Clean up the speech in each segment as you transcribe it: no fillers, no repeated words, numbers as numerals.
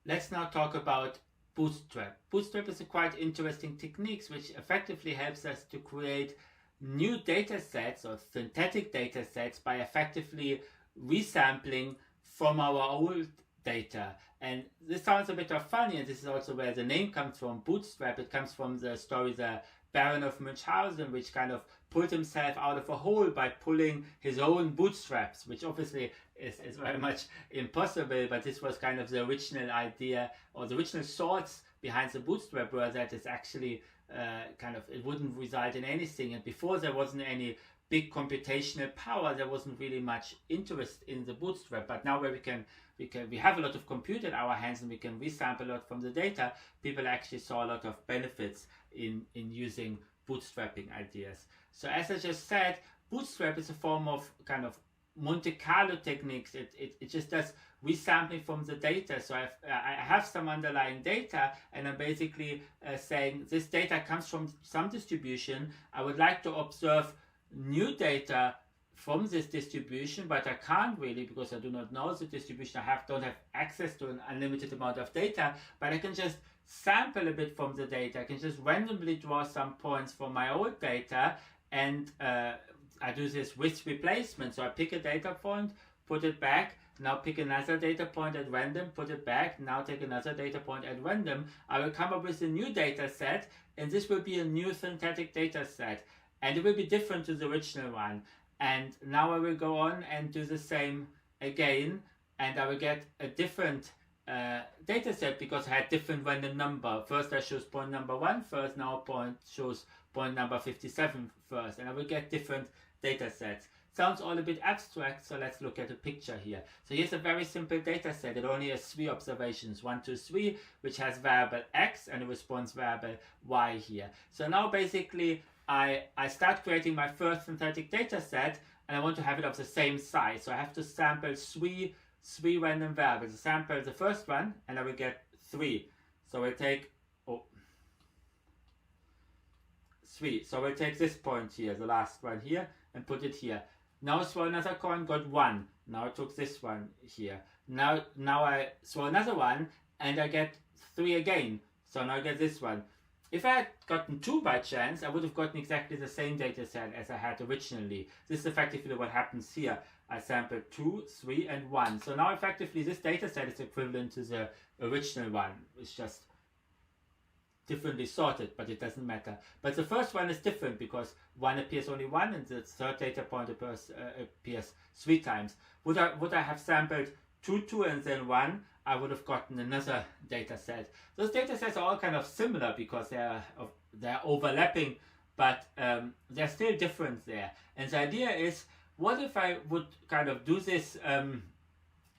let's now talk about Bootstrap. Bootstrap is a quite interesting technique which effectively helps us to create new data sets or synthetic data sets by effectively resampling from our old data. And this sounds a bit of funny, and this is also where the name comes from, Bootstrap. It comes from the story The Baron of Munchausen, which kind of pulled himself out of a hole by pulling his own bootstraps, which obviously is very much impossible, but this was kind of the original idea, or the original thoughts behind the bootstrap were that it's actually it wouldn't result in anything, and before there wasn't any big computational power, there wasn't really much interest in the bootstrap. But now where we have a lot of compute in our hands and we can resample a lot from the data, people actually saw a lot of benefits in using bootstrapping ideas. So as I just said, bootstrap is a form of kind of Monte Carlo techniques. It just does resampling from the data. So I have some underlying data, and I'm basically saying this data comes from some distribution. I would like to observe new data from this distribution, but I can't really because I do not know the distribution. Don't have access to an unlimited amount of data, but I can just sample a bit from the data. I can just randomly draw some points from my old data, and I do this with replacement. So I pick a data point, put it back, now pick another data point at random, put it back, now take another data point at random. I will come up with a new data set, and this will be a new synthetic data set. And it will be different to the original one. And now I will go on and do the same again, and I will get a different data set because I had different random number. First I chose point number 1 first, now shows point number 57 first, and I will get different data sets. Sounds all a bit abstract, so let's look at a picture here. So here's a very simple data set. It only has 3 observations, 1, 2, 3, which has variable x and a response variable y here. So now basically I start creating my first synthetic data set, and I want to have it of the same size. So I have to sample three random variables. I sample the first one, and I will get 3. So we'll take 3. So we'll take this point here, the last one here, and put it here. Now I throw another coin, got 1. Now I took this one here. Now I throw another one, and I get 3 again. So now I get this one. If I had gotten 2 by chance, I would have gotten exactly the same data set as I had originally. This is effectively what happens here. I sampled 2, 3, and 1. So now effectively this data set is equivalent to the original one. It's just differently sorted, but it doesn't matter. But the first one is different because 1 appears only 1, and the third data point appears 3 times. Would I have sampled 2, 2, and then 1, I would have gotten another data set. Those data sets are all kind of similar because they're overlapping, but they're still different there. And the idea is, what if I would kind of do this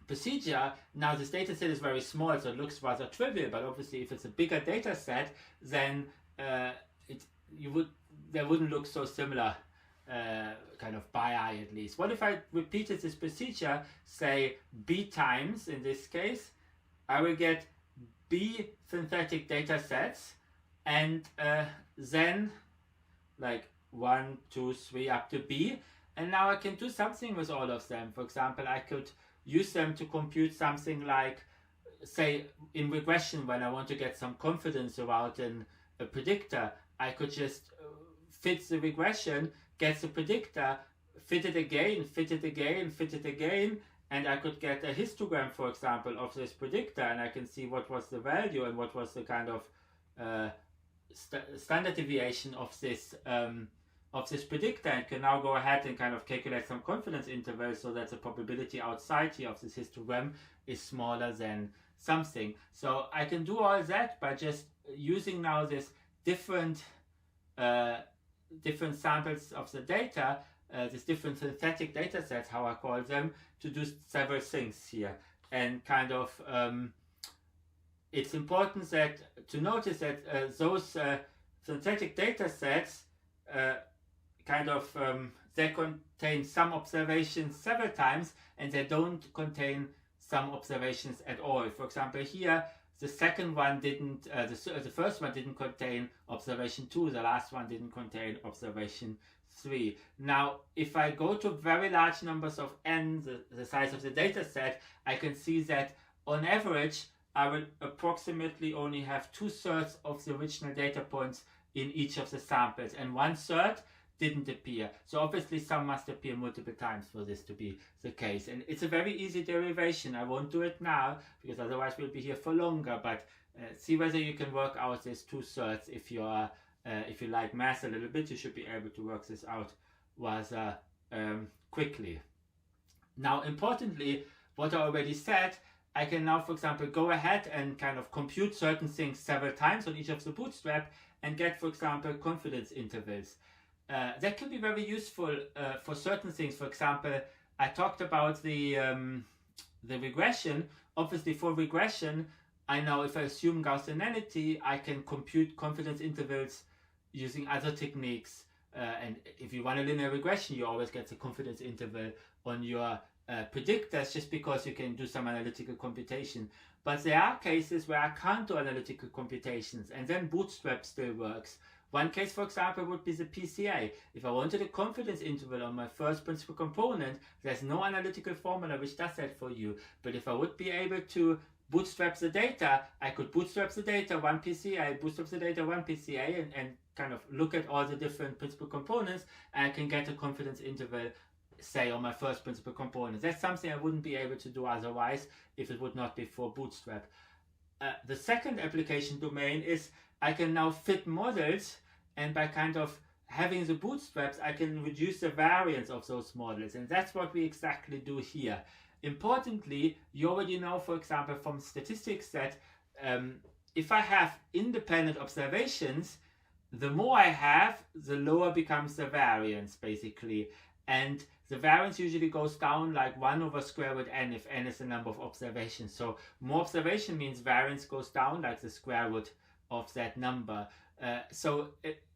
procedure? Now this data set is very small, so it looks rather trivial, but obviously if it's a bigger data set, then they wouldn't look so similar kind of by eye at least. What if I repeated this procedure, say b times in this case? I will get b synthetic data sets, and then like 1, 2, 3 up to b, and now I can do something with all of them. For example, I could use them to compute something like, say in regression, when I want to get some confidence about a predictor, I could just fit the regression, get the predictor, fit it again, fit it again, fit it again, and I could get a histogram, for example, of this predictor, and I can see what was the value and what was the kind of standard deviation of this predictor, and can now go ahead and kind of calculate some confidence intervals so that the probability outside here of this histogram is smaller than something. So I can do all that by just using now this different samples of the data, these different synthetic data sets, how I call them, to do several things here. And kind of it's important to notice that those synthetic data sets they contain some observations several times, and they don't contain some observations at all. For example, here the second one didn't, the first one didn't contain observation 2, the last one didn't contain observation 3. Now, if I go to very large numbers of n, the size of the data set, I can see that on average I will approximately only have 2/3 of the original data points in each of the samples, and 1/3 didn't appear. So obviously some must appear multiple times for this to be the case. And it's a very easy derivation. I won't do it now because otherwise we'll be here for longer, but see whether you can work out this 2/3. If you like math a little bit, you should be able to work this out rather quickly. Now, importantly, what I already said, I can now, for example, go ahead and kind of compute certain things several times on each of the Bootstrap and get, for example, confidence intervals. That can be very useful for certain things. For example, I talked about the regression. Obviously, for regression, I know if I assume Gaussianity, I can compute confidence intervals using other techniques. And if you run a linear regression, you always get the confidence interval on your predictors just because you can do some analytical computation. But there are cases where I can't do analytical computations, and then Bootstrap still works. One case, for example, would be the PCA. If I wanted a confidence interval on my first principal component, there's no analytical formula which does that for you. But if I would be able to bootstrap the data, I could bootstrap the data, one PCA, bootstrap the data, one PCA, and kind of look at all the different principal components, and I can get a confidence interval, say, on my first principal component. That's something I wouldn't be able to do otherwise if it would not be for Bootstrap. The second application domain is I can now fit models, and by kind of having the bootstraps, I can reduce the variance of those models, and that's what we exactly do here. Importantly, you already know, for example, from statistics that if I have independent observations, the more I have, the lower becomes the variance, basically. And the variance usually goes down like 1 over square root n if n is the number of observations. So more observation means variance goes down like the square root of that number. So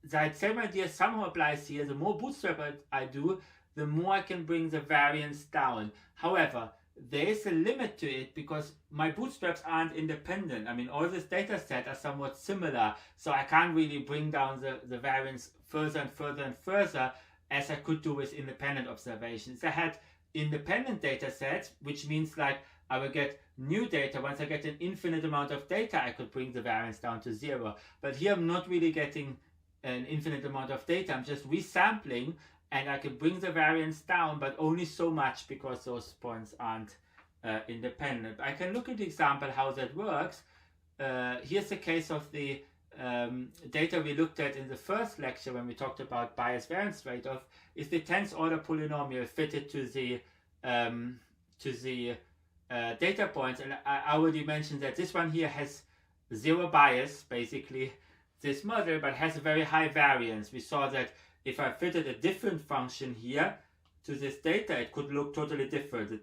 that same idea somehow applies here. The more bootstrap I do, the more I can bring the variance down. However, there is a limit to it because my bootstraps aren't independent. I mean, all this data set are somewhat similar, so I can't really bring down the variance further and further and further as I could do with independent observations. I had independent data sets, which means like I will get new data. Once I get an infinite amount of data, I could bring the variance down to 0. But here I'm not really getting an infinite amount of data. I'm just resampling, and I can bring the variance down, but only so much because those points aren't independent. I can look at the example how that works. Here's the case of the data we looked at in the first lecture when we talked about bias variance trade-off. Is the 10th order polynomial fitted to the data points, and I already mentioned that this one here has 0 bias, basically, this model, but has a very high variance. We saw that if I fitted a different function here to this data, it could look totally different.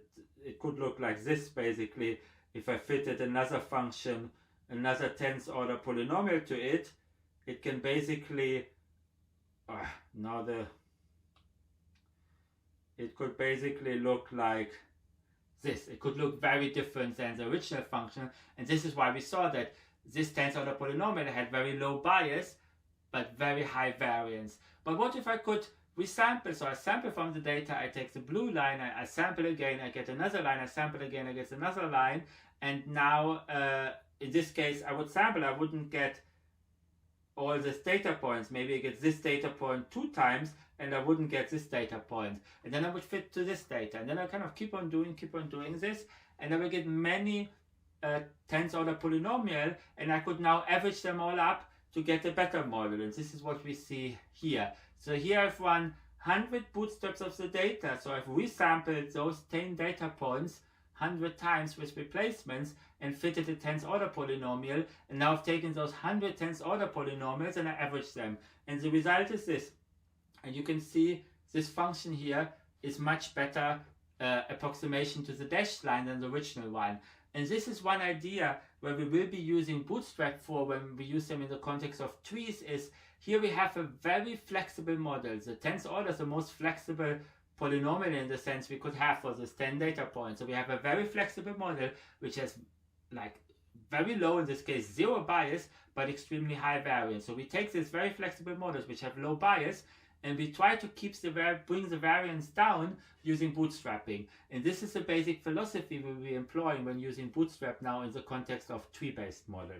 It could look like this, basically. If I fitted another function, another 10th order polynomial to it, it can basically, it could basically look like this. It could look very different than the original function, and this is why we saw that this 10th order polynomial had very low bias, but very high variance. But what if I could resample? So I sample from the data, I take the blue line, I sample again, I get another line, I sample again, I get another line, and now in this case I would sample, I wouldn't get all these data points. Maybe I get this data point 2 times, and I wouldn't get this data point, and then I would fit to this data, and then I kind of keep on doing this, and I will get many 10th order polynomial, and I could now average them all up to get a better model, and this is what we see here. So here I've run 100 bootstraps of the data, so I've resampled those 10 data points 100 times with replacements and fitted a 10th order polynomial, and now I've taken those 100 10th order polynomials and I averaged them, and the result is this. And you can see this function here is much better approximation to the dashed line than the original one. And this is one idea where we will be using Bootstrap for when we use them in the context of trees. Is here we have a very flexible model. The 10th order is the most flexible polynomial in the sense we could have for this 10 data points. So we have a very flexible model which has like very low, in this case 0 bias, but extremely high variance. So we take these very flexible models which have low bias, and we try to bring the variance down using bootstrapping. And this is the basic philosophy we will be employing when using Bootstrap now in the context of tree-based models.